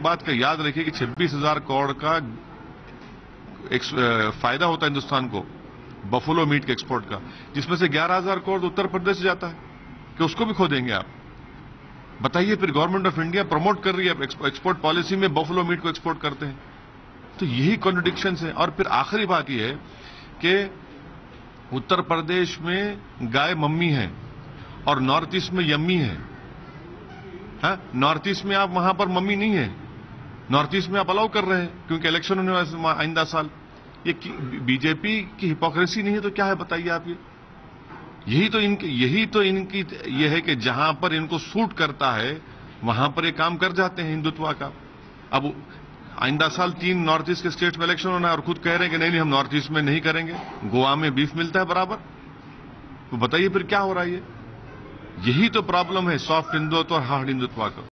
बात का याद रखिए कि 26,000 करोड़ का फायदा होता है हिंदुस्तान को बफलो मीट के एक्सपोर्ट का, जिसमें से 11,000 करोड़ उत्तर प्रदेश से जाता है। कि उसको भी खो देंगे आप? बताइए। फिर गवर्नमेंट ऑफ इंडिया प्रमोट कर रही है एक्सपोर्ट पॉलिसी में बफलो मीट को एक्सपोर्ट करते हैं। तो यही कॉन्ट्रडिक्शंस है। और फिर आखिरी बात यह है कि उत्तर प्रदेश में गाय मम्मी है और नॉर्थ ईस्ट में यम्मी है। हाँ, नॉर्थ ईस्ट में आप वहां पर मम्मी नहीं है, नॉर्थ ईस्ट में आप अलाउ कर रहे हैं क्योंकि इलेक्शन होने वाले आइंदा साल। ये बीजेपी की हिपोक्रेसी नहीं है तो क्या है बताइए आप? यही तो इनकी ये है कि जहां पर इनको सूट करता है वहां पर ये काम कर जाते हैं हिंदुत्व का। अब आइंदा साल 3 नॉर्थ ईस्ट के स्टेट में इलेक्शन होना है और खुद कह रहे हैं कि नहीं हम नॉर्थ ईस्ट में नहीं करेंगे, गोवा में बीफ मिलता है बराबर। तो बताइए फिर क्या हो रहा है? यही तो प्रॉब्लम है सॉफ्ट हिंदुत्व और हार्ड हिंदुत्व का।